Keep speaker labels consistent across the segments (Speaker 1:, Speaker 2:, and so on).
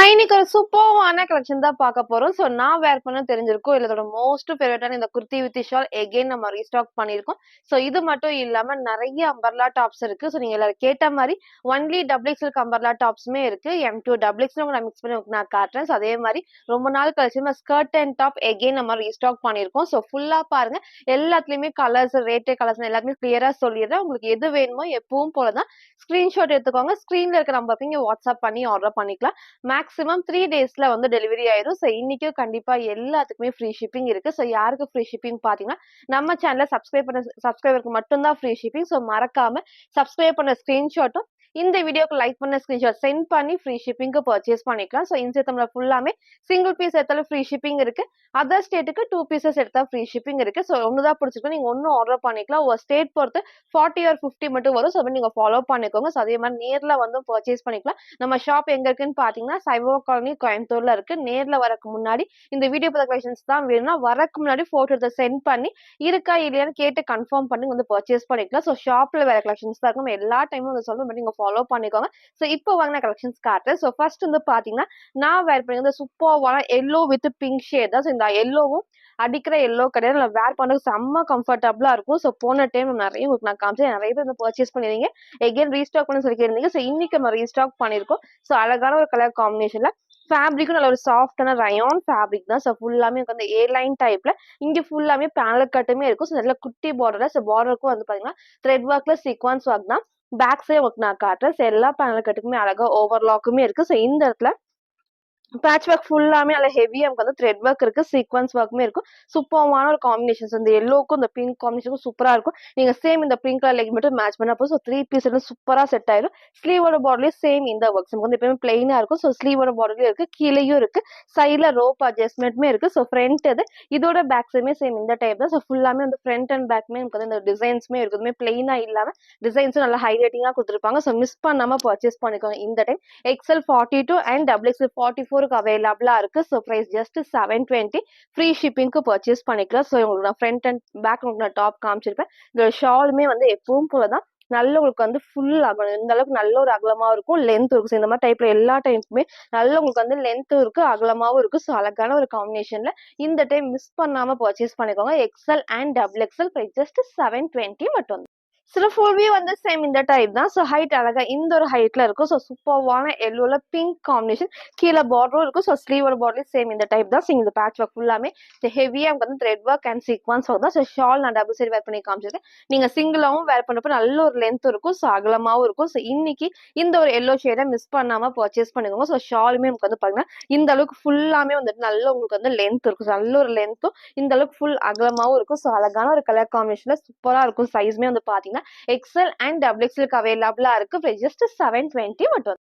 Speaker 1: இன்னைக்கு ஒரு சூப்பர்வான கலெக்ஷன் தான் பார்க்க போறோம். ஸோ நான் வேர் பண்ண தெரிஞ்சிருக்கும். இல்ல இதோட மோஸ்ட் ஃபேவரட்டான இந்த குர்த்தி வித் ஷால் எகைன் நம்ம ரீஸ்டாக் பண்ணியிருக்கோம். ஸோ இது மட்டும் இல்லாம நெறைய அம்பர்லா டாப்ஸ் இருக்கு. ஸோ நீங்க எல்லாரும் கேட்ட மாரி ஒன்லி டபுள் எக்ஸ்எல் அம்பர்லா டாப்ஸுமே இருக்கு. M2 டபுள் எக்ஸ்எல் நான் மிக்ஸ் பண்ணி உங்களுக்கு நான் காட்டுறேன். ஸோ அதே மாரி ரொம்ப நாள் கழிச்சு நம்ம ஸ்கர்ட் அண்ட் டாப் எகைன் நம்ம ரீஸ்டாக் பண்ணியிருக்கோம். ஸோ ஃபுல்லா பாருங்க. எல்லாத்துலயுமே கலர்ஸ், ரேட்டு கலர்ஸ் எல்லாமே கிளியரா சொல்லிடுறேன். உங்களுக்கு எது வேணுமோ எப்பவும் போல தான் ஸ்கிரீன்ஷாட் எடுத்துக்கோங்க. ஸ்க்ரீன்ல இருக்கிற நம்பருக்கு நீங்க வாட்ஸ்அப் பண்ணி ஆர்டர் பண்ணிக்கலாம். மேக்ஸிமம் 3 டேஸ்ல வந்து டெலிவரி ஆயிரும். ஸோ இன்னைக்கும் கண்டிப்பா எல்லாத்துக்குமே ஃப்ரீ ஷிப்பிங் இருக்கு. ஸோ யாருக்கு ஃப்ரீ ஷிப்பிங் பார்த்தீங்கன்னா, நம்ம சேனல சப்ஸ்கிரைபருக்கு மட்டும் தான் ஃப்ரீ ஷிப்பிங். ஸோ மறக்காம சப்ஸ்கிரைப் பண்ண ஸ்கிரீன்ஷாட்டும் இந்த வீடியோக்கு லைக் பண்ண ஸ்கிரீன்ஷாட் சென்ட் பண்ணி ஃப்ரீ ஷிப்பிங்க்கு பர்ச்சேஸ் பண்ணிக்கலாம். ஸோ இன்ஸ்டாகிராம்ல ஃபுல்லாமே சிங்கிள் பீஸ் எடுத்தாலும் ஃப்ரீ ஷிப்பிங் இருக்கு. அதர் ஸ்டேட்டுக்கு 2 பீசஸ் எடுத்தா ஃப்ரீ ஷிப்பிங் இருக்கு. ஸோ ஒன்னு தான் பிடிச்சிருக்கும். நீங்க ஒன்னும் ஆர்டர் பண்ணிக்கலாம். ஒரு ஸ்டேட் பொறுத்து 40 ஆர் 50 மட்டும் வரும். ஸோ நீங்க ஃபாலோ பண்ணிக்கோங்க. ஸோ அதே மாதிரி நேர்ல வந்து பர்ச்சேஸ் பண்ணிக்கலாம். நம்ம ஷாப் எங்க இருக்குன்னு பாத்தீங்கன்னா சைவா காலனி கோயம்புத்தூர்ல இருக்கு. நேர்ல வரக்கு முன்னாடி இந்த வீடியோ பத்த கலெக்ஷன்ஸ் தான் வேணும்னா வரக்கு முன்னாடி போட்டோ எடுத்து சென்ட் பண்ணி இருக்கா இல்லையான்னு கேட்டு கன்ஃபார்ம் பண்ணி வந்து பர்ச்சேஸ் பண்ணிக்கலாம். ஸோ ஷாப்ல வேற கலெக்ஷன்ஸ் தான் இருக்கும். எல்லா டைமும் வந்து சொல்றேன், பட் நீங்க ஃபாலோ பண்ணிக்கோங்க. ஸோ இப்போ வாங்கின கலெக்ஷன்ஸ் காட்டுறேன். ஸோ ஃபர்ஸ்ட் வந்து பாத்தீங்கன்னா நான் வேர் பண்ணி சூப்பர்வான எல்லோ வித் பிங்க் ஷேட் தான். ஸோ இந்த எல்லோவும் அடிக்கிற எல்லோ கிடையாது. நான் வேர் பண்ணது செம்ம கம்ஃபர்டபுளா இருக்கும். ஸோ போன டைம் நிறைய உங்களுக்கு நான் காமிச்சேன். நிறைய பேர் வந்து பர்ச்சேஸ் பண்ணிருந்தீங்க. எகைன் ரீஸ்டாக் பண்ணி சொல்லியிருந்தீங்க. ஸோ இன்னைக்கு நம்ம ரீஸ்டாக் பண்ணிருக்கோம். ஸோ அழகான ஒரு கலர் காம்பினேஷன்ல ஃபேப்ரிக்கும் நல்ல ஒரு சாஃப்டான ரயான் ஃபேப்ரிக் தான். ஸோ ஃபுல்லாமே வந்து ஏ லைன் டைப்ல இங்க ஃபுல்லாமே பேனல் கட்டுமே இருக்கும். ஸோ நல்ல குட்டி பார்டர்ல. ஸோ பார்டருக்கும் வந்து பாத்தீங்கன்னா த்ரெட் ஒர்க்ல சீக்வன்ஸ் ஒர்க் தான். பேக் சைடு உங்களுக்கு நான் காட்டுறேன். ஸோ எல்லா பேனல் கட்டுக்குமே அழகா ஓவர்லாக்குமே இருக்கு. ஸோ இந்த இடத்துல பேட்ச் ஒர்க் ஃபுல்லாமே நல்ல ஹெவியா நமக்கு வந்து த்ரெட் ஒர்க் இருக்கு. சீக்வன்ஸ் ஒர்க்குமே இருக்கும். சூப்பர்வான ஒரு காம்பினேஷன்ஸ். இந்த எல்லோக்கும் இந்த பிங்க் காம்பினேஷனுக்கும் சூப்பரா இருக்கும். நீங்க சேம் இந்த பிங்க் கலர் லெக் மட்டும் மேட்ச் பண்ணா போதும். ஸோ 3 பீஸ் சூப்பரா செட் ஆயிரும். ஸ்லீவோட பார்டர்லயும் சேம் இந்த ஒர்க்ஸ் நமக்கு வந்து எப்பவுமே பிளைனா இருக்கும். ஸோ ஸ்லீவோட பார்டர்லயும் இருக்கு, கீழேயும் இருக்கு, சைட்ல ரோப் அட்ஜஸ்ட்மெண்ட்மே இருக்கு. ஸோ ஃப்ரண்ட் இது இதோட பேக் சைடுமே சேம் இந்த டைப் தான். ஸோ ஃபுல்லாமே வந்து ஃப்ரண்ட் அண்ட் பேக்மே நமக்கு வந்து இந்த டிசைன்ஸ்மே இருக்கு. எதுவுமே பிளைனா இல்லாம டிசைன்ஸும் நல்லா ஹைலைட்டிங்கா கொடுத்துருப்பாங்க. ஸோ மிஸ் பண்ணாம பர்ச்சேஸ் பண்ணிக்கோங்க. இந்த டைம் XL 42 அண்ட் XXL 44 அவைலபிளா இருக்கு. So price just 720. ஃப்ரீ ஷிப்பிங்க்கு பர்ச்சேஸ் பண்ணிக்கலாம். ஸோ உங்களுக்கு நான் ஃப்ரண்ட் அண்ட் பேக் உங்களுக்கு நான் டாப் காமிச்சிருப்பேன். இதோட ஷாலுமே வந்து எப்பவும் போலதான் நல்ல உங்களுக்கு வந்து ஃபுல் அகலம், இந்த அளவுக்கு நல்ல ஒரு அகலமா இருக்கும், லென்த் இருக்கும். இந்த மாதிரி டைப்ல எல்லா டைப்புமே நல்ல உங்களுக்கு வந்து லென்த்தும் இருக்கு, அகலமாவும் இருக்கு. ஸோ அழகான ஒரு காம்பினேஷன்ல இந்த டைம் மிஸ் பண்ணாம பர்ச்சேஸ் பண்ணிக்கோங்க. XL and XXL price just 720 மட்டும். சில ஃபுல் வியூ வந்து சேம் இந்த டைப் தான். ஸோ ஹைட் அழகா இந்த ஒரு ஹைட்ல இருக்கும். ஸோ சூப்பர்வான எல்லோல பிங்க் காம்பினேஷன். கீழே பார்டரும் இருக்கும். ஸோ ஸ்லீவோட பார்டரும் சேம் இந்த டைப் தான். ஸோ இந்த பேட்ச் ஒர்க் ஃபுல்லாமே ஹெவியா வந்து thread work and sequence work தான். ஸோ ஷால் நான் டபுள் சைடு வேர் பண்ணி காமிச்சிருக்கேன். நீங்க சிங்கிளாவும் வேர் பண்ணப்போ நல்ல ஒரு லென்த் இருக்கும். ஸோ அகலமாவும் இருக்கும். ஸோ இன்னைக்கு இந்த ஒரு எல்லோ ஷேடை மிஸ் பண்ணாம பர்ச்சேஸ் பண்ணிக்கோங்க. ஸோ ஷாலுமே நமக்கு வந்து பாத்தீங்கன்னா இந்த அளவுக்கு ஃபுல்லாமே வந்துட்டு நல்ல உங்களுக்கு வந்து லென்த் இருக்கும். நல்ல ஒரு லென்த்தும் இந்த அளவுக்கு ஃபுல் அகலமாவும் இருக்கும். ஸோ அழகான ஒரு கலர் காம்பினேஷன்ல சூப்பரா இருக்கும். சைஸ்மே வந்து பாத்தீங்கன்னா XL அண்ட் XXL அவைலபிளா இருக்கு. ஜஸ்ட் 720 மட்டும்.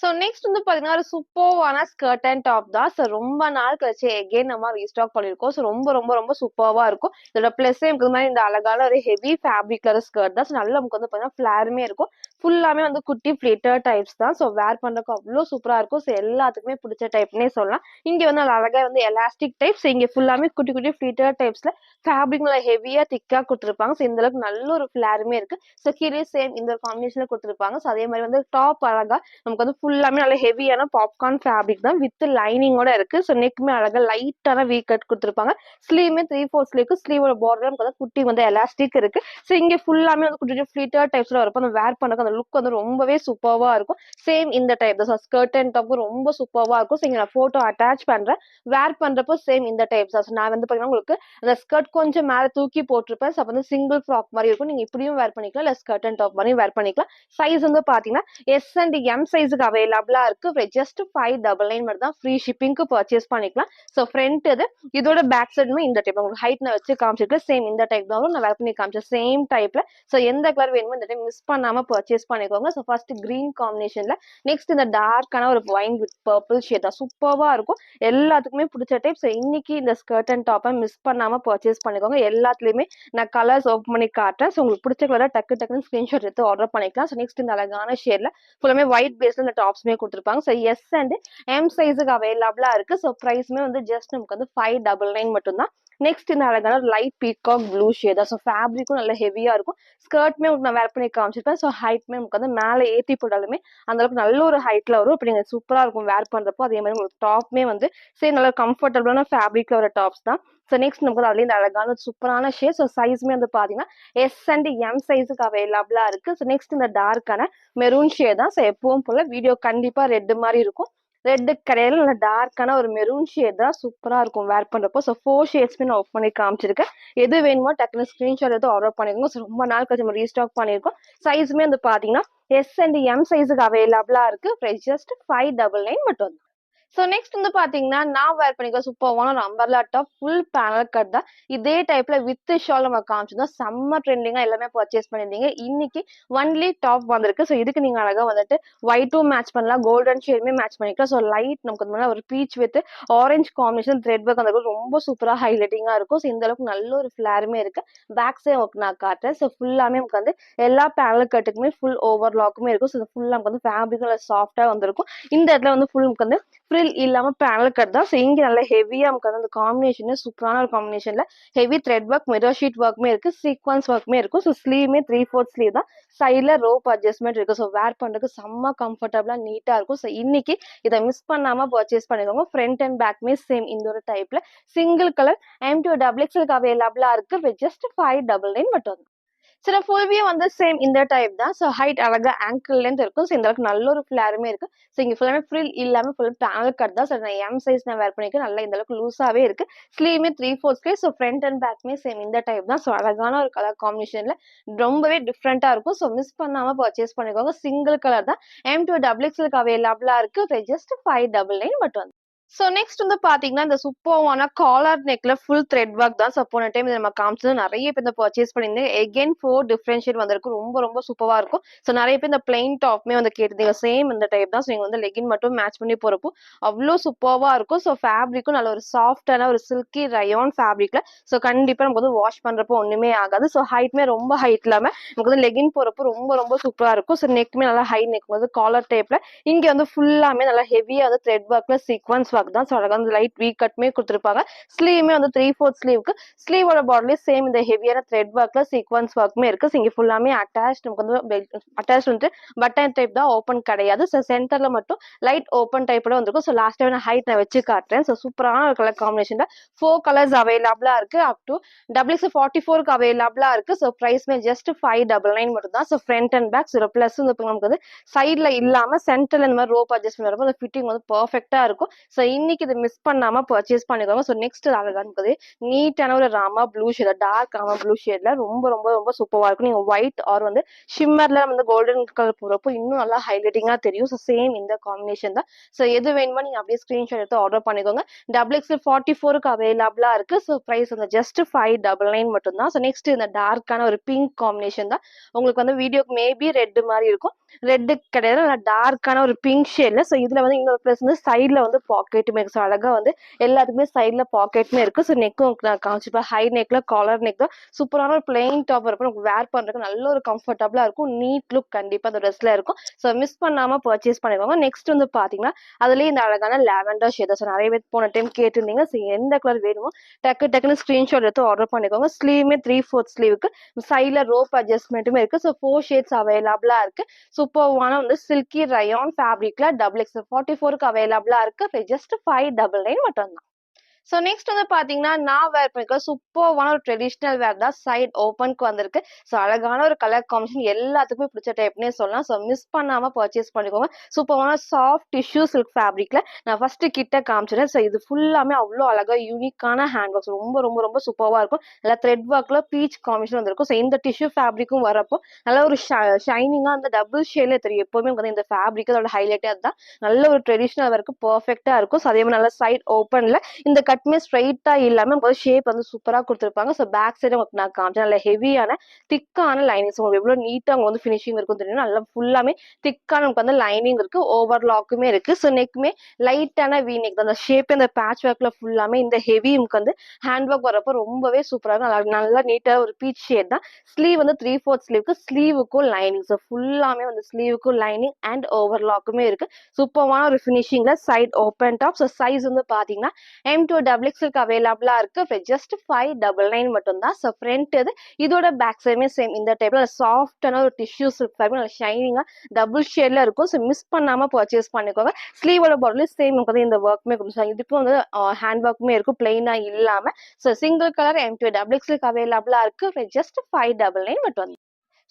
Speaker 1: ஸோ நெக்ஸ்ட் வந்து பாத்தீங்கன்னா ஒரு சூப்பர்வான ஸ்கர்ட் அண்ட் டாப் தான். ஸோ ரொம்ப நாள் கழிச்சு எகைன் நம்ம ரீஸ்டாக் பண்ணிருக்கோம். ஸோ ரொம்ப ரொம்ப ரொம்ப சூப்பர்வா இருக்கும். இதோட பிளஸ் நமக்கு மாதிரி இந்த அழகான ஒரு ஹெவி ஃபேப்ரிக்ல ஸ்கர்ட் தான். ஸோ நல்லா நமக்கு வந்து பாத்தீங்கன்னா ஃபிளாருமே இருக்கும். ஃபுல்லாமே வந்து குட்டி ஃபிளிட்டர் டைப்ஸ் தான். ஸோ வேர் பண்றதுக்கு அவ்வளோ சூப்பரா இருக்கும். ஸோ எல்லாத்துக்குமே பிடிச்ச டைப்னே சொல்லலாம். இங்க வந்து அழகா வந்து எலாஸ்டிக் டைப்ஸ், இங்க ஃபுல்லாமே குட்டி குட்டி ஃபிளிட்டர் டைப்ஸ்ல ஃபேப்ரிக் நல்லா ஹெவியா திக்கா கொடுத்துருப்பாங்க. ஸோ இந்த அளவுக்கு நல்ல ஒரு ஃபிளாருமே இருக்கு. ஸோ கீழே சேம் இந்த ஒரு காம்பினேஷன்ல கொடுத்துருப்பாங்க. ஸோ அதே மாதிரி வந்து டாப் அழகா நமக்கு வந்து ஃபுல்லாமே நல்ல ஹெவியான பாப்கார்ன் ஃபேப்ரிக் தான் வித் லைனிங்கோட இருக்கு. ஸோ நெக்குமே அழகா லைட்டான வீ கட் கொடுத்துருப்பாங்க. ஸ்லீவ்மே 3/4 ஸ்லீவ்க்கு ஸ்லீவோட பார்டர் நமக்கு குட்டி வந்து எலாஸ்டிக் இருக்கு. ஸோ இங்க ஃபுல்லாமே வந்து குட்டி ஃபிளிட்டர் டைப்ஸ்ல இருக்கும். அந்த வேர் பண்ணக்கு அந்த லுக் வந்து ரொம்பவே சூப்பர்வா இருக்கும். சேம் இந்த டைப் தான். ஸ்கர்ட் அண்ட் டாப் ரொம்ப சூப்பர்வா இருக்கும். ஸோ இங்க நான் போட்டோ அட்டாச் பண்றேன். வேர் பண்றப்போ சேம் இந்த டைப் தான். நான் வந்து பாத்தீங்கன்னா உங்களுக்கு அந்த ஸ்கர்ட் கொஞ்சம் மேல தூக்கி போட்டிருப்பேன். ஸோ வந்து சிங்கிள் ஃப்ராக் மாதிரி இருக்கும். நீங்க இப்படியும் வேர் பண்ணிக்கலாம், இல்ல ஸ்கர்ட் அண்ட் டாப் மாதிரி வேர் பண்ணிக்கலாம். சைஸ் வந்து பாத்தீங்கன்னா S அண்ட் M சைஸுக்கு அவைலபிளா இருக்கு. ஜஸ்ட் 599 மட்டும் தான். ஃப்ரீ ஷிப்பிங்க்கு பர்ச்சேஸ் பண்ணிக்கலாம். ஸோ ஃப்ரண்ட் இது இதோட பேக் சைடுமே இந்த டைப் உங்களுக்கு ஹைட் நான் வச்சு காமிச்சிருக்கேன். சேம் இந்த டைப் தான் நான் வேர் பண்ணி காமிச்சேன் சேம் டைப்ல. ஸோ எந்த கலர் வேணுமோ இந்த டைம் மிஸ் பண்ணாம பர்ச்சேஸ் பண்ணிக்கோங்க. ஸோ ஃபர்ஸ்ட் கிரீன் காம்பினேஷன்ல நெக்ஸ்ட் இந்த டார்க்கான ஒரு ஒயின் வித் பர்பிள் ஷேட் தான். சூப்பர்வா இருக்கும். எல்லாத்துக்குமே பிடிச்ச டைப். ஸோ இன்னைக்கு இந்த ஸ்கர்ட் அண்ட் டாப்பை மிஸ் பண்ணாம பர்ச்சேஸ் பண்ணிக்கோங்க. எல்லாத்துலயுமே நான் கலர்ஸ் ஓப்பன் பண்ணி காட்டுறேன். ஸோ உங்களுக்கு பிடிச்ச கலரை டக்குன்னு ஸ்கிரீன்ஷாட் எடுத்து ஆர்டர் பண்ணிக்கலாம். ஸோ நெக்ஸ்ட் இந்த அழகான ஷேட்ல ஃபுல்லாமே ஒயிட் பேஸ்ல இந்த டாப்ஸ்மே கொடுத்துருப்பாங்க. ஸோ S அண்ட் M சைஸுக்கு அவைலபிளா இருக்கு. ஸோ பிரைஸ்மே வந்து ஜஸ்ட் நமக்கு வந்து 599 மட்டும் தான். நெக்ஸ்ட் இந்த அழகான லைட் பீகாக் ப்ளூ ஷேட் தான். ஸோ ஃபேப்ரிக்கும் நல்ல ஹெவியா இருக்கும். ஸ்கர்ட்மே உங்களுக்கு நான் வேர் பண்ணி காமிச்சிருப்பேன். ஸோ ஹைட்மே உங்களுக்கு வந்து மேலே ஏற்றி போட்டாலுமே அந்த அளவுக்கு நல்ல ஒரு ஹைட்ல வரும். அப்படி நீங்கள் சூப்பராக இருக்கும் வேர் பண்ணுறப்போ. அதே மாதிரி உங்களுக்கு டாப்மே வந்து சரி நல்ல கம்ஃபர்டபுளான ஃபேப்ரிக்ல வர டாப்ஸ் தான். ஸோ நெக்ஸ்ட் நமக்கு அதுலேயே இந்த அழகான சூப்பரான ஷேட். ஸோ சைஸ்மே வந்து பார்த்தீங்கன்னா எஸ் அண்ட் எம் சைஸுக்கு அவைலபிளா இருக்கு. ஸோ நெக்ஸ்ட் இந்த டார்க்கான மெரூன் ஷேட் தான். ஸோ எப்பவும் போல வீடியோ கண்டிப்பா ரெட் மாதிரி இருக்கும். ரெட்டு கிடையாது, நல்ல டார்க்கான ஒரு மெரூன் ஷேட் தான். சூப்பரா இருக்கும் வேர் பண்றப்போ. ஸோ 4 ஷேட்ஸ்மே நான் ஆஃப் பண்ணி காமிச்சிருக்கேன். எது வேணுமோ டக்குனு ஸ்கிரீன்ஷாட் எடுத்து ஆர்டர் பண்ணிக்கோங்க. ஸோ ரொம்ப நாள் கழிச்சு நம்ம ரீஸ்டாக் பண்ணியிருக்கோம். சைஸுமே வந்து பாத்தீங்கன்னா எஸ் அண்ட் எம் சைஸுக்கு அவைலபிளா இருக்கு. பிரைஸ் ஜஸ்ட் 599 மட்டும். ஸோ நெக்ஸ்ட் வந்து பாத்தீங்கன்னா நான் வேர் பண்ணிக்க சூப்பரான ஒரு umbrella top full panel cut தான். இதே டைப்ல வித் ஷால் நம்ம காமிச்சிருந்தோம். செம்ம ட்ரெண்டிங்கா எல்லாமே பர்ச்சேஸ் பண்ணிருந்தீங்க. இன்னைக்கு ஒன்லி டாப் வந்திருக்கு. ஸோ இதுக்கு நீங்க அழகா வந்துட்டு ஒயிட்டும் மேட்ச் பண்ணலாம், கோல்டன் ஷேடுமே மேட்ச் பண்ணிக்கலாம். ஸோ லைட் நமக்கு ஒரு beach with orange combination thread work அந்த ரொம்ப சூப்பரா ஹைலைட்டிங்கா இருக்கும். ஸோ இந்த அளவுக்கு நல்ல ஒரு ஃபிளாருமே இருக்கு. பேக் சைடு உங்களுக்கு நான் காட்டுறேன். ஸோ ஃபுல்லாமே நமக்கு வந்து எல்லா பேனல் கட்டுக்குமே ஃபுல் ஓவர்லாக்குமே இருக்கும். ஸோ ஃபுல்லா நமக்கு வந்து ஃபேப்ரிக் நல்லா சாஃப்டா வந்திருக்கும். இந்த இடத்துல வந்து ஃபுல் நமக்கு வந்து ஃப்ரில் இல்லாம பேனல் கட் தான். ஸோ இங்கே நல்லா ஹெவியா நமக்கு வந்து அந்த காம்பினேஷன் சூப்பரான ஒரு காம்பினேஷன்ல heavy thread work mirror sheet ஒர்க்குமே இருக்கு, சீக்வன்ஸ் ஒர்க்குமே இருக்கும். ஸோ ஸ்லீவ்மே 3/4 ஸ்லீவ் தான். சைட்ல ரோப் அட்ஜஸ்ட்மெண்ட் இருக்கு. ஸோ வேர் பண்றதுக்கு செம்ம கம்ஃபர்டபுளா நீட்டா இருக்கும். ஸோ இன்னைக்கு இதை மிஸ் பண்ணாம பர்ச்சேஸ் பண்ணிக்கோங்க. ஃப்ரண்ட் அண்ட் பேக்மே சேம் இந்த ஒரு டைப்ல சிங்கிள் கலர் M2XXL அவைலபிளா இருக்கு. வித் ஜஸ்ட் 599 மட்டும். சில ஃபுல் வியூ வந்து சேம் இந்த டைப் தான். ஸோ ஹைட் அழகா ஆங்கிள் லென்த் இருக்கும். ஸோ இந்த அளவுக்கு நல்ல ஒரு ஃபிளாருமே இருக்கு. ஸோ இங்க ஃபுல்லாமே ஃப்ரில் இல்லாம ஃபுல் பேனல் கட் தான். ஸோ நான் எம் சைஸ் நான் வேர் பண்ணிருக்கேன். நல்லா இந்த அளவுக்கு லூஸாவே இருக்கு. ஸ்லீவ்மே 3/4 ஸ்லீவ். ஸோ ஃப்ரண்ட் அண்ட் பேக்மே சேம் இந்த டைப் தான். ஸோ அழகான ஒரு கலர் காம்பினேஷன்ல ரொம்பவே டிஃப்ரெண்டா இருக்கும். ஸோ மிஸ் பண்ணாம பர்ச்சேஸ் பண்ணிக்கோங்க. சிங்கிள் கலர் தான். M2XXL அவைலபிளா இருக்கு. ஜஸ்ட் 599 மட்டும். ஸோ நெக்ஸ்ட் வந்து பாத்தீங்கன்னா இந்த சூப்பர்வான காலர் நெக்ல ஃபுல் த்ரெட் ஒர்க் தான். ஸோ போன டைம் நம்ம காமிச்சது நிறைய பேர் இந்த பர்ச்சேஸ் பண்ணியிருந்தேன். எகெயின் 4 டிஃபரன்ஷியேட் வந்திருக்கு. ரொம்ப ரொம்ப சூப்பரா இருக்கும். ஸோ நிறைய பேர் இந்த பிளைன் டாப்மே வந்து கேட்டிருந்தீங்க. சேம் இந்த டைப் தான். ஸோ நீங்க வந்து லெகின் மட்டும் மேட்ச் பண்ணி போறப்போ அவ்வளோ சூப்பர்வா இருக்கும். ஸோ ஃபேப்ரிக்கும் நல்ல ஒரு சாஃப்டான ஒரு சில்கி ரயான் ஃபேப்ரிக்ல. ஸோ கண்டிப்பா நமக்கு வந்து வாஷ் பண்றப்போ ஒண்ணுமே ஆகாது. ஸோ ஹைட்மே ரொம்ப ஹைட் இல்லாம நமக்கு வந்து லெகின் போறப்போ ரொம்ப ரொம்ப சூப்பரா இருக்கும். ஸோ நெக்மே நல்லா ஹை நெக் வந்து காலர் டைப்ல இங்க வந்து ஃபுல்லாமே நல்லா ஹெவியா வந்து த்ரெட் ஒர்க்ல சீக்வன்ஸ் ஒர்க் தான். ஸோ அழகா வந்து லைட் வீ கட்மே கொடுத்துருப்பாங்க. ஸ்லீவ்மே வந்து 3/4 ஸ்லீவ்க்கு ஸ்லீவோட பாடிலே சேம் இந்த ஹெவியான த்ரெட் ஒர்க்ல சீக்வன்ஸ் ஒர்க்குமே இருக்கு. ஸோ இங்க ஃபுல்லாமே அட்டாச் நமக்கு வந்து அட்டாச் வந்து பட்டன் டைப் தான், ஓப்பன் கிடையாது. ஸோ சென்டர்ல மட்டும் லைட் ஓப்பன் டைப்ல வந்திருக்கும். ஸோ லாஸ்ட் டைம் நான் ஹைட் நான் வச்சு காட்டுறேன். ஸோ சூப்பரான ஒரு கலர் காம்பினேஷன்ல 4 கலர்ஸ் அவைலபிளா இருக்கு. அப் டு XXL44க்கு அவைலபிளா இருக்கு. ஸோ பிரைஸ்மே ஜஸ்ட் 599 மட்டும் தான். So front and back so plus வந்து நமக்கு வந்து சைட்ல இல்லாம சென்டர்ல இந்த மாதிரி ரோப் அட்ஜஸ்ட்மெண்ட் வரும்போது அந்த ஃபிட்டிங் வந்து பெர்ஃபெக்ட்டா இருக்கும். ஸோ இன்னைக்கு இதை மிஸ் பண்ணாம பர்ச்சேஸ் பண்ணிக்கோங்க. ஸோ நெக்ஸ்ட் அழகா இருக்குது நீட்டான ஒரு Rama blue shade, dark Rama blue ஷேட்ல ரொம்ப ரொம்ப ரொம்ப சூப்பரா இருக்கும். நீங்க ஒயிட் ஆர் வந்து ஷிம்மர்ல வந்து கோல்டன் கலர் போறப்போ இன்னும் நல்லா ஹைலைட்டிங்கா தெரியும். ஸோ சேம் இந்த காம்பினேஷன் தான். ஸோ எது வேணுமோ நீங்க அப்படியே ஸ்கிரீன்ஷாட் எடுத்து ஆர்டர் பண்ணிக்கோங்க. XXL44க்கு அவைலபிளா இருக்கு. ஸோ பிரைஸ் வந்து ஜஸ்ட் 599 மட்டும் தான். ஸோ நெக்ஸ்ட் இந்த டார்க்கான ஒரு பிங்க் காம்பினேஷன் தான். உங்களுக்கு வந்து வீடியோக்கு மேபி ரெட் மாதிரி இருக்கும். ரெட்டு கிடையாது, நல்லா டார்க்கான ஒரு பிங்க் ஷேட்ல. ஸோ இதுல வந்து இன்னொரு பிளஸ் வந்து சைட்ல வந்து பாக்கெட்டுமே இருக்கு. ஸோ அழகா வந்து எல்லாத்துக்குமே சைட்ல பாக்கெட்டுமே இருக்கு. ஸோ நெக்கும் நான் காமிச்சிப்பேன். ஹை நெக்ல காலர் நெக் தான். சூப்பரான ஒரு பிளெயின் டாப் இருப்போம். நமக்கு வேர் பண்றதுக்கு நல்ல ஒரு கம்ஃபர்டபுளா இருக்கும். நீட் லுக் கண்டிப்பா அந்த ட்ரெஸ்ல இருக்கும். ஸோ மிஸ் பண்ணாம பர்ச்சேஸ் பண்ணிக்கோங்க. நெக்ஸ்ட் வந்து பாத்தீங்கன்னா அதுலயே இந்த அழகான லாவெண்டர் ஷேட். ஸோ நிறைய பேர் போன டைம் கேட்டிருந்தீங்க. ஸோ எந்த கலர் வேணுமோ டக்குன்னு ஸ்கிரீன்ஷாட் எடுத்து ஆர்டர் பண்ணிக்கோங்க. ஸ்லீவ்மே 3/4 ஸ்லீவுக்கு சைட்ல ரோப் அட்ஜஸ்ட்மெண்ட்டுமே இருக்கு. ஸோ 4 ஷேட்ஸ் அவைலபிளா இருக்கு. சூப்பர்வான வந்து சில்கி ரயான் ஃபேப்ரிக்ல XXL44க்கு அவைலபிளா இருக்கு. ஜஸ்ட் 599 மட்டும் தான். ஸோ நெக்ஸ்ட் வந்து பாத்தீங்கன்னா நான் வேர் பண்ணிக்க சூப்பர்வான ஒரு ட்ரெடிஷ்னல் வேர் தான். சைட் ஓப்பனுக்கு வந்திருக்கு. ஸோ அழகான ஒரு கலர் காம்பினேஷன் எல்லாத்துக்குமே பிடிச்ச டைப்னே சொல்லலாம். ஸோ மிஸ் பண்ணாம பர்ச்சேஸ் பண்ணிக்கோங்க. சூப்பர்வான சாஃப்ட் டிஷ்யூ சில்க் ஃபேப்ரிக்ல நான் ஃபர்ஸ்ட் கிட்ட காமிச்சிடுறேன். ஸோ இது ஃபுல்லாமே அவ்வளோ அழகா யூனிக்கான ஹேண்ட் ஒர்க்ஸ் ரொம்ப ரொம்ப ரொம்ப சூப்பர்வா இருக்கும். நல்லா த்ரெட் ஒர்க்ல பீச் காம்பினேஷன் வந்திருக்கும். ஸோ இந்த டிஷ்யூ ஃபேப்ரிக்கும் வரப்போ நல்ல ஒரு ஷைனிங்கா அந்த டபுள் ஷேட்ல தெரியும். எப்பவுமே வந்து இந்த ஃபேப்ரிக் அதோட ஹைலைட்டே அதுதான். நல்ல ஒரு ட்ரெடிஷ்னல் ஒர்க்கு பெர்ஃபெக்ட்டா இருக்கும். ஸோ அதே மாதிரி நல்ல சைட் ஓப்பன்ல இந்த கட்மே ஸ்ட்ரைட்டா இல்லாம ஷேப் வந்து சூப்பரா கொடுத்துருப்பாங்க. ஸோ பேக் சைடு உங்களுக்கு நான் காமிச்சேன். நல்ல ஹெவியான திக்கான லைனிங்ஸ் உங்களுக்கு எவ்வளவு நீட்டா அவங்க வந்து ஃபினிஷிங் இருக்கும் தெரியும். நல்லா ஃபுல்லாமே திக்கான நமக்கு வந்து லைனிங் இருக்கு. ஓவர்லாக்குமே இருக்கு. ஸோ நெக்மே லைட்டான வி நெக் தான். அந்த ஷேப் இந்த பேட்ச் ஒர்க்ல ஃபுல்லாமே இந்த ஹெவி நமக்கு வந்து ஹேண்ட் ஒர்க் வரப்போ ரொம்பவே சூப்பரா இருக்கும். நல்லா நீட்டா ஒரு பீச் ஷேட் தான். ஸ்லீவ் வந்து 3/4 ஸ்லீவுக்கு ஸ்லீவுக்கும் லைனிங். ஸோ ஃபுல்லாமே வந்து ஸ்லீவுக்கும் லைனிங் அண்ட் ஓவர்லாக்குமே இருக்கு. சூப்பரான ஒரு ஃபினிஷிங்ல side open top. So size வந்து பாத்தீங்கன்னா M2 M2 XXL அவைலபிளா இருக்கு. ஜஸ்ட் 599 மட்டும் தான். ஸோ ஃப்ரண்ட் இது. இதோட பேக் சைடுமே சேம் இந்த டைப்ல சாஃப்டான ஒரு டிஷ்யூ சில்க் ஃபேப்ரிக் நல்லா ஷைனிங்கா டபுள் ஷேட்ல இருக்கும். ஸோ மிஸ் பண்ணாம பர்ச்சேஸ் பண்ணிக்கோங்க. ஸ்லீவோட பாட்டிலும் சேம் வந்து இந்த ஒர்க்குமே கொடுத்துருக்காங்க. இதுக்கும் வந்து ஹேண்ட் ஒர்க்குமே இருக்கும் பிளெயினா இல்லாம. So single colour M2 XXL அவைலபிளா இருக்கு. ஜஸ்ட் 599 மட்டும்.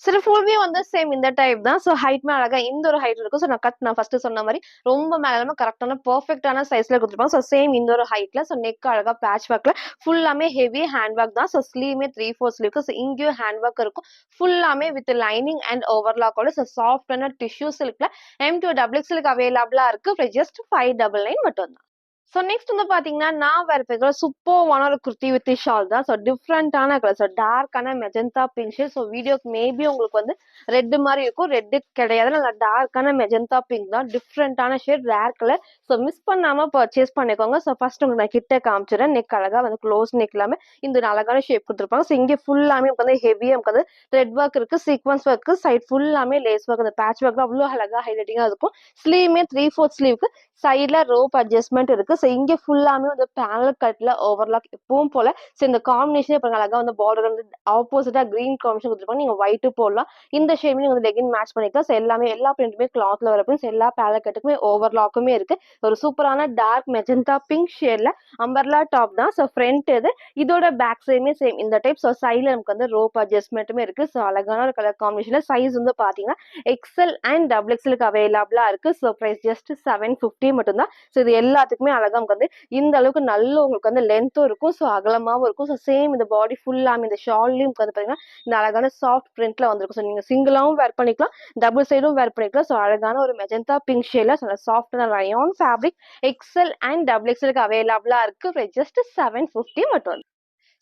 Speaker 1: சில ஃபுல்லுமே வந்து சேம் இந்த டைப் தான். ஸோ ஹைட்மே அழகா இந்த ஒரு ஹைட் இருக்கும். ஸோ நான் ஃபர்ஸ்ட் சொன்ன மாரி ரொம்ப மேல இல்லாம கரெக்டான பெர்ஃபெக்ட்டான சைஸ்ல குடுத்துருப்பாங்க. ஸோ சேம் இந்த ஒரு ஹைட்ல. ஸோ நெக் அழகா பேட்ச் ஒர்க்ல ஃபுல்லாமே ஹெவி ஹேண்ட் ஒர்க் தான். ஸோ ஸ்லீவ்மே 3/4 ஸ்லீவ்க்கு. ஸோ இங்கேயும் ஹேண்ட் ஒர்க் இருக்கும். ஃபுல்லாமே வித் லைனிங் அண்ட் ஓவர்லாக்கோட ஸோ சாஃப்டான டிஷ்யூ சில்க்ல M2 XXL அவைலபிளா இருக்கு. ஜஸ்ட் 599 மட்டும் தான். ஸோ நெக்ஸ்ட் வந்து பாத்தீங்கன்னா, நான் வேர் பண்ணிருக்கிற சூப்பர்வான ஒரு குர்த்தி வித் ஷால் தான். ஸோ டிஃப்ரெண்டான கலர். ஸோ டார்க்கான மெஜந்தா பிங்க் ஷேட். ஸோ வீடியோக்கு மேபி உங்களுக்கு வந்து ரெட் மாரி இருக்கும். ரெட் கிடையாது. நல்லா டார்க்கான மெஜந்தா பிங்க் தான். டிஃப்ரெண்டான shade, rare colour. So miss பண்ணாம பர்ச்சேஸ் பண்ணிக்கோங்க. ஸோ ஃபர்ஸ்ட் உங்களுக்கு நான் கிட்ட காமிச்சிடுறேன். நெக் அழகா வந்து க்ளோஸ் நெக் இல்லாம இந்த ஒரு அழகான ஷேப் கொடுத்துருப்பாங்க. ஸோ இங்கே ஃபுல்லாமே வந்து ஹெவியா நமக்கு வந்து த்ரெட் ஒர்க் இருக்கு, சீக்வன்ஸ் ஒர்க், சைட் ஃபுல்லாமே லேஸ் ஒர்க், அந்த பேட்ச் ஒர்க் அவ்வளோ அழகா ஹைலைட்டிங்கா இருக்கும். ஸ்லீவ்மே 3/4 ஸ்லீவ்க்கு சைட்ல ரோப் அட்ஜஸ்ட்மெண்ட் இருக்கு. ஸோ இங்க ஃபுல்லாமே வந்து பேனல் கட்ல ஓவர்லாக் எப்பவும் போல. ஸோ இந்த காம்பினேஷன் இப்போ அழகா வந்து பார்டர் வந்து ஆப்போசிட்டா கிரீன் காம்பினேஷன் கொடுத்துருப்பாங்க. நீங்க ஒயிட் போடலாம். இந்த ஷேட்ல நீங்க வந்து லெகின் மேட்ச் பண்ணிக்கலாம். ஸோ எல்லா பிரிண்ட்டுமே கிளாத்ல வர பிரிண்ட்ஸ், எல்லா பேனல் கட்டுக்குமே ஓவர்லாக்குமே இருக்கு. ஒரு சூப்பரான டார்க் மெஜந்தா பிங்க் ஷேட்ல அம்பர்லா டாப் தான். ஸோ ஃப்ரண்ட் இது. இதோட பேக் சைடுமே சேம் இந்த டைப். ஸோ சைட்ல நமக்கு வந்து ரோப் அட்ஜஸ்ட்மெண்ட்டுமே இருக்கு. ஸோ அழகான ஒரு கலர் காம்பினேஷன்ல சைஸ் வந்து பாத்தீங்கன்னா XL அண்ட் XXL அவைலபிளா இருக்கு. ஸோ பிரைஸ் ஜஸ்ட் 750 மட்டும்தான். ஸோ இது எல்லாத்துக்குமே அழகா நமக்கு வந்து இந்த அளவுக்கு நல்ல உங்களுக்கு வந்து லென்த்தும் இருக்கும். ஸோ அகலமாவும் இருக்கும். ஸோ சேம் இந்த பாடி ஃபுல்லாமே இந்த ஷால்லையும் வந்து பாத்தீங்கன்னா இந்த அழகான சாஃப்ட் பிரிண்ட்ல வந்திருக்கும். ஸோ நீங்க சிங்கிளாவும் வேர் பண்ணிக்கலாம், டபுள் சைடும் வேர் பண்ணிக்கலாம். ஸோ அழகான ஒரு மெஜந்தா பிங்க் ஷேட்ல சாஃப்டான rayon fabric XL and XXL அவைலபிளா இருக்கு. ஜஸ்ட் 750 மட்டும்.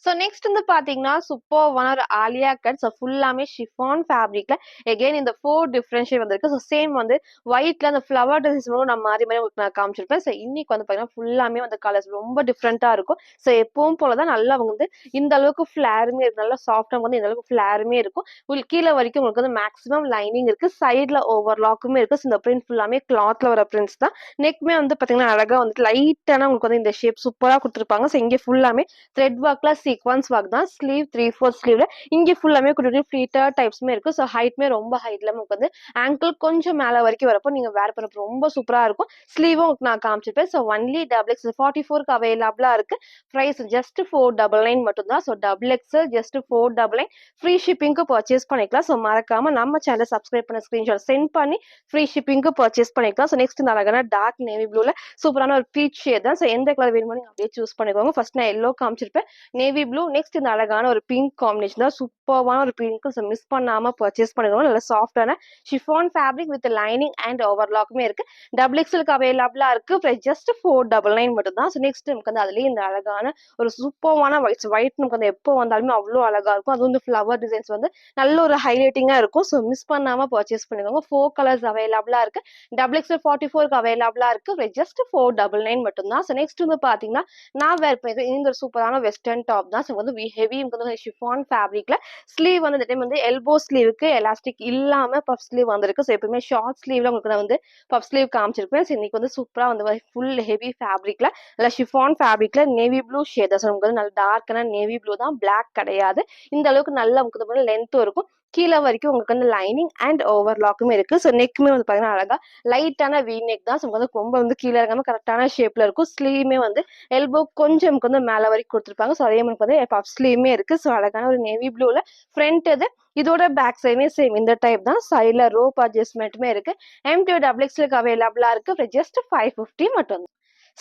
Speaker 1: ஸோ நெக்ஸ்ட் வந்து பாத்தீங்கன்னா சூப்பர்வான ஒரு ஆலியா கட். ஸோ ஃபுல்லாமே ஷிஃபான் ஃபேப்ரிக்ல எகைன் இந்த 4 டிஃப்ரெண்ட் ஷேட் வந்திருக்கு. ஸோ சேம் வந்து ஒயிட்ல அந்த ஃப்ளவர் டிசைன்ஸும் நான் மாறி உங்களுக்கு நான் காமிச்சிருப்பேன். ஸோ இன்னைக்கு வந்து பாத்தீங்கன்னா ஃபுல்லாமே வந்து கலர்ஸ் ரொம்ப டிஃப்ரெண்டா இருக்கும். ஸோ எப்பவும் போலதான் நல்லா அவங்க வந்து இந்த அளவுக்கு ஃபிளாருமே இருக்கு. நல்லா சாஃப்டா வந்து இந்த அளவுக்கு ஃபிளாருமே இருக்கும். உங்களுக்கு கீழே வரைக்கும் உங்களுக்கு வந்து மேக்ஸிமம் லைனிங் இருக்கு. சைட்ல ஓவர்லாக்குமே இருக்கு. ஸோ இந்த பிரிண்ட் ஃபுல்லாமே கிளாத்ல வர பிரிண்ட்ஸ் தான். நெக்மே வந்து பாத்தீங்கன்னா அழகா வந்து லைட்டான உங்களுக்கு வந்து இந்த ஷேப் சூப்பரா கொடுத்துருப்பாங்க. ஸோ இங்கே ஃபுல்லாமே த்ரெட் ஒர்க்ல சீக்வன்ஸ் ஒர்க் தான். ஸ்லீவ் 3/4 ஸ்லீவ்ல இங்க ஃபுல்லாமே குட்டி ஃபிளீட்டர் டைப்ஸ்மே இருக்கு. ஸோ ஹைட்மே ரொம்ப ஹைட்ல நமக்கு வந்து ஆங்கிள் கொஞ்சம் மேல வரைக்கும் வரப்போ நீங்க வேர் பண்ணப்போ ரொம்ப சூப்பரா இருக்கும். ஸ்லீவும் உங்களுக்கு நான் காமிச்சிருப்பேன். ஸோ ஒன்லி XXL 44க்கு அவைலபிளா இருக்கு. பிரைஸ் ஜஸ்ட் 499 மட்டும் தான். So XXL just 499. ஃப்ரீ ஷிப்பிங்க்கு பர்ச்சேஸ் பண்ணிக்கலாம். ஸோ மறக்காம நம்ம சேனல் சப்ஸ்கிரைப் பண்ண ஸ்கிரீன்ஷாட் சென்ட் பண்ணி ஃப்ரீ ஷிப்பிங்க்கு பர்ச்சேஸ் பண்ணிக்கலாம். ஸோ நெக்ஸ்ட் இந்த அழகான டார்க் நேவி ப்ளூல சூப்பரான ஒரு பீச் ஷேட் தான். ஸோ எந்த கலர் வேணுமோ நீங்க அப்படியே சூஸ் பண்ணிக்கோங்க. ஃபர்ஸ்ட் நான் எல்லோ காமிச்சிருப்பேன், நேவி ப்ளூ. நெக்ஸ்ட் இந்த அழகான ஒரு பிங்க் காம்பினேஷன் தான். சூப்பர்வான ஒரு பிங்க். ஸோ மிஸ் பண்ணாம பர்ச்சேஸ் பண்ணிக்கோங்க. நல்ல சாஃப்டான chiffon fabric with lining and ஓவர்லாக்குமே இருக்கு. XXLக்கு அவைலபிளா இருக்கு. பிரைஸ் ஜஸ்ட் 499 மட்டும் தான். ஸோ நெக்ஸ்ட் நமக்கு வந்து அதுலயே இந்த அழகான ஒரு சூப்பர்வான ஒயிட் நமக்கு வந்து எப்போ வந்தாலுமே அவ்வளோ அழகா இருக்கும். அது வந்து ஃபிளவர் டிசைன்ஸ் வந்து நல்ல ஒரு ஹைலைட்டிங்கா இருக்கும். ஸோ மிஸ் பண்ணாம பர்ச்சேஸ் பண்ணிக்கோங்க. 4 கலர்ஸ் அவைலபிளா இருக்கு. XXL 44க்கு அவைலபிளா இருக்கு. ஜஸ்ட் 499 மட்டும் தான். ஸோ நெக்ஸ்ட் வந்து பாத்தீங்கன்னா நான் வேர் பண்ணிருக்கேன் இந்த ஒரு சூப்பரான வெஸ்டர்ன் டாப் தான். ஸோ வந்து ஹெவி வந்து ஷிஃபான் ஃபேப்ரிக்ல ஸ்லீவ் வந்து இந்த டைம் வந்து எல்போ ஸ்லீவுக்கு எலாஸ்டிக் இல்லாம பஃப் ஸ்லீவ் வந்திருக்கு. ஸோ எப்பவுமே ஷார்ட் ஸ்லீவ்ல உங்களுக்கு நான் வந்து பஃப் ஸ்லீவ் காமிச்சிருப்பேன். ஸோ இன்னைக்கு வந்து சூப்பரா வந்து ஃபுல் ஹெவி ஃபேப்ரிக்ல நல்லா ஷிஃபான் ஃபேப்ரிக்ல நேவி ப்ளூ ஷேட் தான். ஸோ நமக்கு வந்து நல்ல டார்க்கான நேவி ப்ளூ தான், பிளாக் கிடையாது. இந்த அளவுக்கு நல்லா நமக்கு வந்து லென்த்தும் இருக்கும். கீழே வரைக்கும் உங்களுக்கு வந்து லைனிங் அண்ட் ஓவர்லாக்குமே இருக்கு. ஸோ நெக்குமே வந்து பாத்தீங்கன்னா அழகா லைட்டான வி நெக் தான். ஸோ வந்து ரொம்ப வந்து கீழே இறங்காம கரெக்டான ஷேப்ல இருக்கும். ஸ்லீவுமே வந்து எல்போ கொஞ்சம் நமக்கு வந்து மேல வரைக்கும் கொடுத்துருப்பாங்க. ஸோ அதே மாதிரி வந்து பஃப் ஸ்லீவுமே இருக்கு. ஸோ அழகான ஒரு நேவி ப்ளூல ஃப்ரண்ட் இது. இதோட பேக் சைடுமே சேம் இந்த டைப் தான். சைட்ல ரோப் அட்ஜஸ்ட்மெண்ட்டுமே இருக்கு. M2 XXLக்கு அவைலபிளா இருக்கு. ஜஸ்ட் 550 மட்டும்.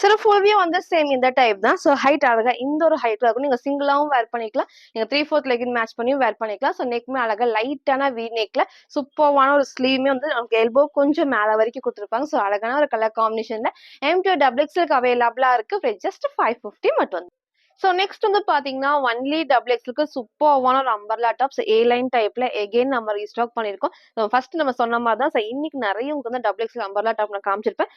Speaker 1: சில ஃபுல்வியூ வந்து சேம் இந்த டைப் தான். ஸோ ஹைட் அழகா இந்த ஒரு ஹைட்ல இருக்கும். நீங்க சிங்கிளாவும் வேர் பண்ணிக்கலாம். நீங்க 3/4 லெகின் மேட்ச் பண்ணியும் வேர் பண்ணிக்கலாம். ஸோ நெக்மே அழகா லைட்டான வி நெக்ல சூப்பர்வான ஒரு ஸ்லீவுமே வந்து நமக்கு எல்போ கொஞ்சம் மேல வரைக்கும் கொடுத்துருப்பாங்க. ஸோ அழகான ஒரு கலர் காம்பினேஷன்ல M2 XXLக்கு அவைலபிளா இருக்கு. ஜஸ்ட் 550 மட்டும். ஸோ நெக்ஸ்ட் வந்து பார்த்தீங்கன்னா, ஒன்லி டபுள் எக்ஸ்எல்க்கு சூப்பர்வான ஒரு அம்பர்லா டாப்ஸ் ஏ லைன் டைப்ல எகைன் நம்ம ரீஸ்டாக் பண்ணியிருக்கோம். ஃபர்ஸ்ட் நம்ம சொன்ன மாரி தான். இன்னைக்கு நெறைய உங்களுக்கு வந்து டபுள் எக்ஸ்எல் அம்பர்லா டாப் நான் காமிச்சிருப்பேன்.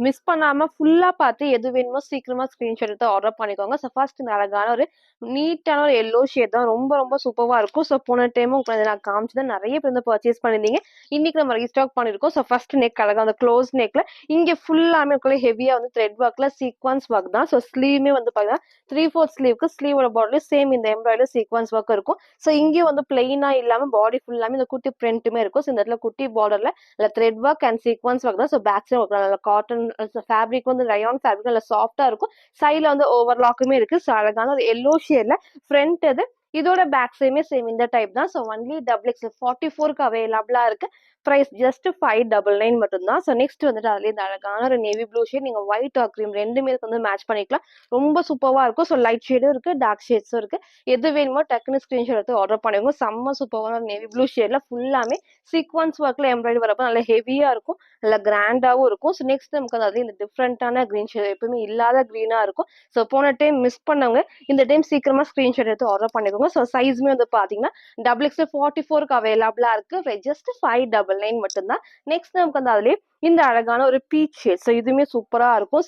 Speaker 1: மிஸ் பண்ணாம ஃபுல்லா பார்த்து எது வேணுமோ சீக்கிரமா ஸ்கிரீன்ஷாட் எடுத்து ஆர்டர் பண்ணிக்கோங்க. ஃபர்ஸ்ட் இந்த அழகான ஒரு நீட்டான ஒரு எல்லோ ஷேட் தான் ரொம்ப ரொம்ப சூப்பர்வா இருக்கும். போன டைமும் உங்களுக்கு நான் காமிச்சது நெறைய பேர் வந்து பர்ச்சேஸ் பண்ணியிருந்தீங்க. இன்னைக்கு நம்ம ரீஸ்டாக் பண்ணியிருக்கோம். ஃபர்ஸ்ட் நெக் அழகா அந்த க்ளோஸ் நெக்ல இங்க ஃபுல்லாமே ஹெவியா வந்து த்ரெட் ஒர்க்ல சீக்வன்ஸ் ஒர்க் தான். ஸ்லீவுமே வந்து பார்த்தீங்கன்னா 3/4 ஸ்லீவ்க்கு ஸ்லீவோட பார்டர்ல சேம் இந்த எம்ப்ராய்டரி சீக்வன்ஸ் ஒர்க் இருக்கும். இங்கேயும் வந்து பிளெயினா இல்லாம பாடி ஃபுல்லாமே இந்த குட்டி பிரிண்ட்டுமே இருக்கும். இந்த இடத்துல குட்டி பார்டர்ல thread work and sequence work தான். Back side work cotton fabric வந்து ரயான் ஃபேப்ரிக் நல்லா சாஃப்டா இருக்கும். சைட்ல வந்து ஓவர்லாக்குமே இருக்கு. அழகான ஒரு எல்லோ ஷேட்ல ஃப்ரண்ட் இது இதோட பேக் சைடுமே சேம் இந்த டைப் தான். ஒன்லி டபுள் எக்ஸ் 44க்கு அவைலபிளா இருக்கு. பிரைஸ் ஜஸ்ட் 599 மட்டும்தான். நெக்ஸ்ட் வந்துட்டு அதுல இந்த அழகான ஒரு நேவி ப்ளூ ஷேட் நீங்க ஒயிட் ஆர் கிரீம் ரெண்டுமே வந்து மேட்ச் பண்ணிக்கலாம். ரொம்ப சூப்பர்வா இருக்கும். லைட் ஷேடும் இருக்கு, டார்க் ஷேட்ஸும் இருக்கு. எது வேணுமோ டக்குன்னு ஸ்கிரீன்ஷாட் எடுத்து ஆர்டர் பண்ணிக்கோங்க. செம்ம சூப்பர்வான நேவி ப்ளூ ஷேட்ல ஃபுல்லாமே சீக்வன்ஸ் ஒர்க்ல எம்ப்ராய்டரி வரப்போ நல்லா ஹெவியா இருக்கும், நல்லா கிராண்டாவும் இருக்கும். நெக்ஸ்ட் நமக்கு அதுல இந்த டிஃப்ரெண்டான கிரீன் ஷேட் எப்பவுமே இல்லாத கிரீனா இருக்கும். போன டைம் மிஸ் பண்ணவங்க இந்த டைம் சீக்கிரமா ஸ்கிரீன்ஷாட் எடுத்து ஆர்டர் பண்ணிக்கோங்க. சைஸ்மே வந்து பாத்தீங்கன்னா டபுள் எக்ஸ் 44க்கு அவைலபிளா இருக்கு. ஜஸ்ட் 599 மட்டும்தான். நெக்ஸ்ட் நமக்கு வந்து அதுலயே இந்த அழகான ஒரு பீச் ஷேட். இதுவுமே சூப்பரா இருக்கும்.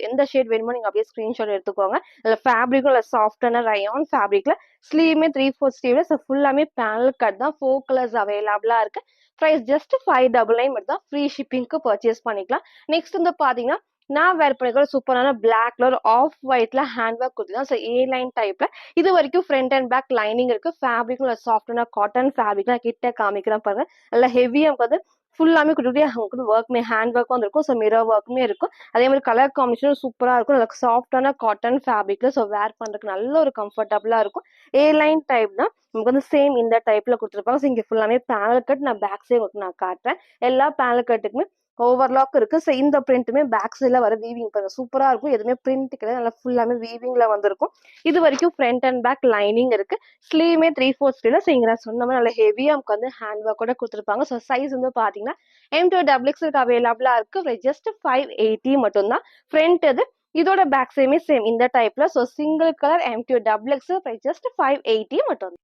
Speaker 1: எந்த ஷேட் வேணுமோ நீங்க அப்படியே ஸ்கிரீன்ஷாட் எடுத்துக்கோங்க. அதுல ஃபேப்ரிக்கும் நல்ல சாஃப்டான ரயான் ஃபேப்ரிக்ல ஸ்லீவுமே 3/4 ஸ்லீவ்ல ஃபுல்லாமே பேனல் கட் தான். 4 கலர்ஸ் அவைலபிளா இருக்கு. பிரைஸ் ஜஸ்ட் 599 மட்டும் தான். ஃப்ரீ ஷிப்பிங்க்கு பர்ச்சேஸ் பண்ணிக்கலாம். நெக்ஸ்ட் வந்து பாத்தீங்கன்னா நான் வேர் பண்ணிக்கிற சூப்பரான பிளாக்ல ஒரு ஆஃப் ஒயிட்ல ஹேண்ட் ஒர்க் கொடுத்துதான். ஏ லைன் டைப்ல இது வரைக்கும் ஃப்ரண்ட் அண்ட் பேக் லைனிங் இருக்கு. ஃபேப்ரிக்கும் சாஃப்டான காட்டன் ஃபேப்ரிக் நான் கிட்ட காமிக்கிறேன் பாருங்க. நல்லா ஹெவியா வந்து ஃபுல்லாமே குட்டியா ஒர்க்மே ஹேண்ட் ஒர்க்கும் வந்துருக்கும். மிரர் ஒர்க்குமே இருக்கும். அதே மாதிரி கலர் காம்பினேஷனும் சூப்பரா இருக்கும். நல்லா சாஃப்டான காட்டன் ஃபேப்ரிக்ல வேர் பண்றதுக்கு நல்ல ஒரு கம்ஃபர்டபுளா இருக்கும். ஏ லைன் டைப் தான். நமக்கு வந்து சேம் இந்த டைப்ல கொடுத்துருப்பாங்க. இங்க ஃபுல்லாமே பேனல் கட் நான் பேக் சைடு நான் காட்டுறேன். எல்லா பேனல் கட்டுக்குமே ஓவர்லாக் இருக்கு. இந்த பிரிண்ட்டுமே பேக் சைட்ல வர வீவிங் பாருங்க சூப்பரா இருக்கும். எதுவுமே பிரிண்ட் கிடையாது, நல்லா ஃபுல்லாமே வீவிங்ல வந்திருக்கும். இது வரைக்கும் ஃப்ரண்ட் அண்ட் பேக் லைனிங் இருக்கு. ஸ்லீவுமே 3/4 ஸ்லீவ்ல இங்க நான் சொன்ன மாதிரி நல்லா ஹெவியா நமக்கு வந்து ஹேண்ட் ஒர்க்கோட கொடுத்துருப்பாங்க. சைஸ் வந்து பாத்தீங்கன்னா M2XX அவைலபிளா இருக்கு. ஜஸ்ட் 580 மட்டும்தான். ஃப்ரண்ட் இது இதோட பேக் சைடுமே சேம் இந்த டைப்ல. சிங்கிள் கலர் M2XX ஜஸ்ட் 580 மட்டும்.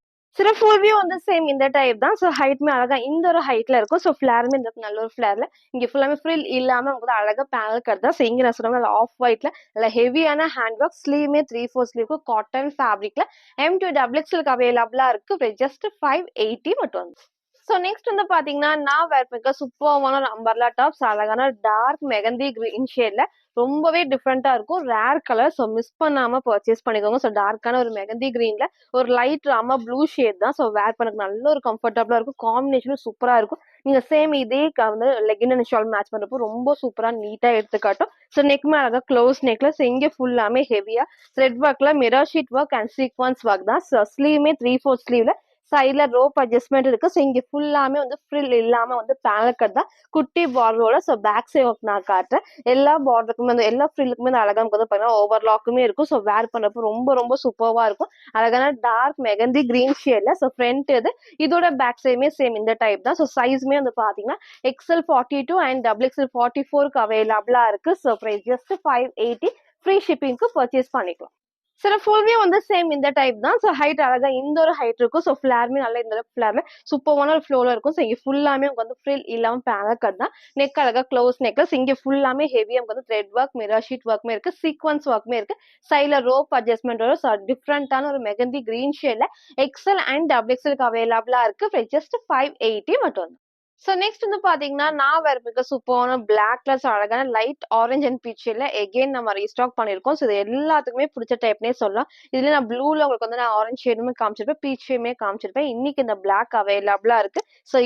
Speaker 1: ஃபுல் வியூ வந்து சேம் இந்த டைப் தான். ஹைட்மே அழகா இந்த ஒரு ஹைட்ல இருக்கும். ஃபிளாருமே இந்த நல்ல ஒரு ஃபிளார்ல இங்க ஃபுல்லாமே ஃப்ரில் இல்லாம உங்களுக்கு அழகா பேனல் கட் தான். இங்க நான் சொன்ன ஆஃப் ஒயிட்ல நல்ல ஹெவியான ஹேண்ட் ஒர்க் ஸ்லீவ்மே 3/4 ஸ்லீவ்க்கு காட்டன் ஃபேப்ரிக்ல M2XX அவைலபிளா இருக்கு. ஜஸ்ட் 580 மட்டும் வந்து. நெக்ஸ்ட் வந்து பாத்தீங்கன்னா நான் வேர் பண்ணிக்க சூப்பர்வான ஒரு அம்பர்லா டாப்ஸ் அழகான டார்க் மெகந்தி கிரீன் ஷேட்ல ரொம்பவே டிஃப்ரெண்டா இருக்கும். Rare colour. மிஸ் பண்ணாம பர்ச்சேஸ் பண்ணிக்கோங்க. டார்க்கான ஒரு மெகந்தி கிரீன்ல ஒரு லைட் ராமா ப்ளூ ஷேட் தான். வேர் பண்ணக்கு நல்ல ஒரு கம்ஃபர்டபுளா இருக்கும். காம்பினேஷனும் சூப்பரா இருக்கும். நீங்க சேம் இதே வந்து லெகின் அண்ட் ஷால் மேட்ச் பண்றப்போ ரொம்ப சூப்பரா நீட்டா எடுத்துக்காட்டும். நெக் மேல அழகா க்ளோஸ் நெக்ல இங்க ஃபுல்லாமே ஹெவியா த்ரெட் ஒர்க்ல mirror sheet work and sequence work தான். ஸ்லீவ்மே 3/4 ஸ்லீவ்ல சைட்ல ரோப் அட்ஜஸ்ட்மெண்ட் இருக்கு. இங்க ஃபுல்லாமே வந்து ஃப்ரில் இல்லாம வந்து பேனல் கட் தான் குட்டி பார்டரோட. பேக் சைடு ஒர்க் நான் காட்டுறேன். எல்லா பார்டருக்குமே வந்து எல்லா ஃப்ரில்லுக்குமே அழகா வந்து பாத்தீங்கன்னா ஓவர்லாக்குமே இருக்கும். வேர் பண்றப்போ ரொம்ப ரொம்ப சூப்பர்வா இருக்கும். அழகான டார்க் மெகந்தி கிரீன் ஷேட்ல ஃப்ரண்ட் இது இதோட பேக் சைடுமே சேம் இந்த டைப் தான். சைஸ்மே வந்து பாத்தீங்கன்னா XL 42 அண்ட் XXL 44க்கு அவைலபிளா இருக்கு. Price just 580. ஃப்ரீ ஷிப்பிங்க்கு பர்ச்சேஸ் பண்ணிக்கலாம். ஃபுல் வியூ வந்து சேம் இந்த டைப் தான். ஹைட் அழகா இந்த ஒரு ஹைட் இருக்கும். ஃபிளாருமே நல்லா இந்த ஃபிளார்ல சூப்பரான ஒரு ஃப்ளோல இருக்கும். இங்க ஃபுல்லாமே உங்களுக்கு வந்து ஃப்ரில் இல்லாம பேனல் கட் தான். நெக் அழகா க்ளோஸ் நெக்லஸ் இங்க ஃபுல்லாமே ஹெவியா நமக்கு வந்து த்ரெட் ஒர்க் மிரர் ஷீட் ஒர்க்குமே இருக்கு. சீக்வன்ஸ் ஒர்க்குமே இருக்கு. சைட்ல ரோப் அட்ஜஸ்ட்மெண்டோட டிஃப்ரெண்டான ஒரு மெகந்தி கிரீன் ஷேட்ல XL அண்ட் XXLக்கு அவைலபிளா இருக்கு. ஜஸ்ட் 580 மட்டும். நெக்ஸ்ட் வந்து பாத்தீங்கன்னா நான் வேற மிக சூப்பரான பிளாக் கலர்ஸ் அழகான லைட் ஆரஞ்ச் அண்ட் பீச் ஷேட்ல எகைன் நம்ம ரீஸ்டாக் பண்ணிருக்கோம். இது எல்லாத்துக்குமே பிடிச்ச டைப்னே சொல்லலாம். இதுல நான் ப்ளூல உங்களுக்கு வந்து நான் ஆரஞ்ச் ஷேடுமே காமிச்சிருப்பேன், பீச் ஷேடுமே காமிச்சிருப்பேன். இன்னைக்கு இந்த பிளாக் அவைலபிளா இருக்கு.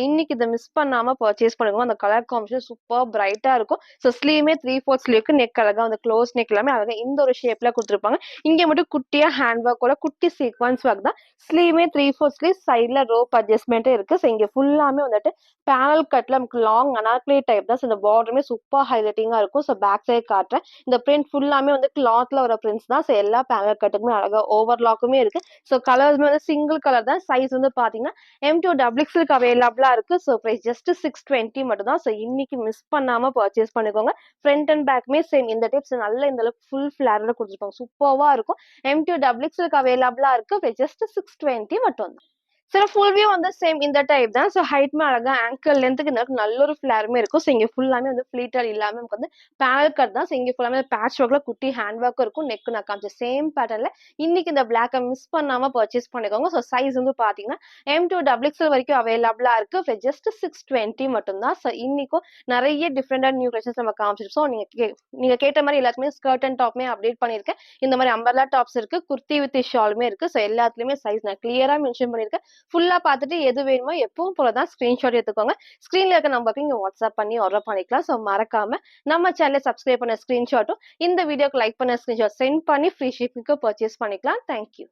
Speaker 1: இன்னைக்கு இதை மிஸ் பண்ணாம பர்ச்சேஸ் பண்ணுங்க. அந்த கலர் காம்பினேஷன் சூப்பர் பிரைட்டா இருக்கும். ஸ்லீவ்மே 3/4 ஸ்லீவ்க்கு நெக் அழகா அந்த க்ளோஸ் நெக் எல்லாமே அழகா இந்த ஒரு ஷேப்ல கொடுத்துருப்பாங்க. இங்க மட்டும் குட்டியா ஹேண்ட் ஒர்க்கோட குட்டி சீக்வன்ஸ் ஒர்க் தான். ஸ்லீவ்மே 3/4 ஸ்லீவ் சைட்ல ரோப் அட்ஜஸ்ட்மெண்ட் இருக்கு. இங்க ஃபுல்லாமே வந்துட்டு பேனல் கட்ல நமக்கு லாங் அனார்கலி டைப் தான். ஸோ இந்த பார்டருமே சூப்பர் ஹைலைட்டிங்கா இருக்கும். ஸோ பேக் சைடு காட்டுறேன். இந்த பிரிண்ட் ஃபுல்லாமே வந்து கிளாத்ல வர பிரிண்ட்ஸ் தான். ஸோ எல்லா பேனல் கட்டுக்குமே அழகா ஓவர்லாக்குமே இருக்கு. ஸோ கலர்ஸ்மே வந்து சிங்கிள் கலர் தான். சைஸ் வந்து பாத்தீங்கன்னா M2 XXL அவைலபிளா இருக்கு. ஸோ பிரைஸ் ஜஸ்ட் 620 மட்டும் தான். ஸோ இன்னைக்கு மிஸ் பண்ணாம பர்ச்சேஸ் பண்ணிக்கோங்க. ஃப்ரண்ட் அண்ட் பேக்குமே சேம் இந்த டைப்ஸ் நல்ல இந்த அளவுக்கு ஃபுல் ஃபிளாரோட கொடுத்துருப்பாங்க. சூப்பர்வா இருக்கும். M2 XXL அவைலபிளா இருக்கு. ஜஸ்ட் 620 மட்டும் தான். சில ஃபுல் வியூ வந்து சேம் இந்த டைப் தான். ஸோ ஹைட்மே அழகா ஆங்கிள் லென்த்துக்கு இந்த அளவுக்கு நல்ல ஒரு ஃபிளாருமே இருக்கும். ஸோ இங்க ஃபுல்லாமே வந்து ஃபிளீட்டட் இல்லாம நமக்கு வந்து பேனல் கட் தான். ஸோ இங்க ஃபுல்லாமே பேட்ச் ஒர்க்ல குட்டி ஹேண்ட் ஒர்க்கும் இருக்கும். நெக் நான் காமிச்ச சேம் பேட்டர்ன்ல இன்னைக்கு இந்த பிளாக்கை மிஸ் பண்ணாம பர்ச்சேஸ் பண்ணிக்கோங்க. ஸோ சைஸ் வந்து பாத்தீங்கன்னா M2 XXL வரைக்கும் அவைலபிளா இருக்கு. ஜஸ்ட் 620 மட்டும் தான். ஸோ இன்னைக்கும் நிறைய டிஃப்ரெண்டான நியூ கலெக்ஷன்ஸ் நம்ம காமிச்சிருக்கோம். ஸோ நீங்க கேட்ட மாதிரி எல்லாத்துக்குமே ஸ்கர்ட் அண்ட் டாப்மே அப்டேட் பண்ணிருக்கேன். இந்த மாதிரி அம்பர்லா டாப்ஸ் இருக்கு, குர்த்தி வித் ஷாலுமே இருக்கு. ஸோ எல்லாத்துலயுமே சைஸ் நான் கிளியரா மென்ஷன் பண்ணிருக்கேன். ஃபுல்லா பார்த்துட்டு எது வேணுமோ எப்பவும் போலதான் ஸ்கிரீன்ஷாட் எடுத்துக்கோங்க. ஸ்கிரீன்ல இருக்க நம்பருக்கு நீங்க வாட்ஸ்அப் பண்ணி ஆர்டர் பண்ணிக்கலாம். ஸோ மறக்காம நம்ம சேனலை சப்ஸ்கிரைப் பண்ண ஸ்கிரீன்ஷாட்டும் இந்த வீடியோக்கு லைக் பண்ண ஸ்கிரீன்ஷாட் சென்ட் பண்ணி ஃப்ரீ ஷிப்பிங்க்கு பர்ச்சேஸ் பண்ணிக்கலாம். தேங்க்யூ.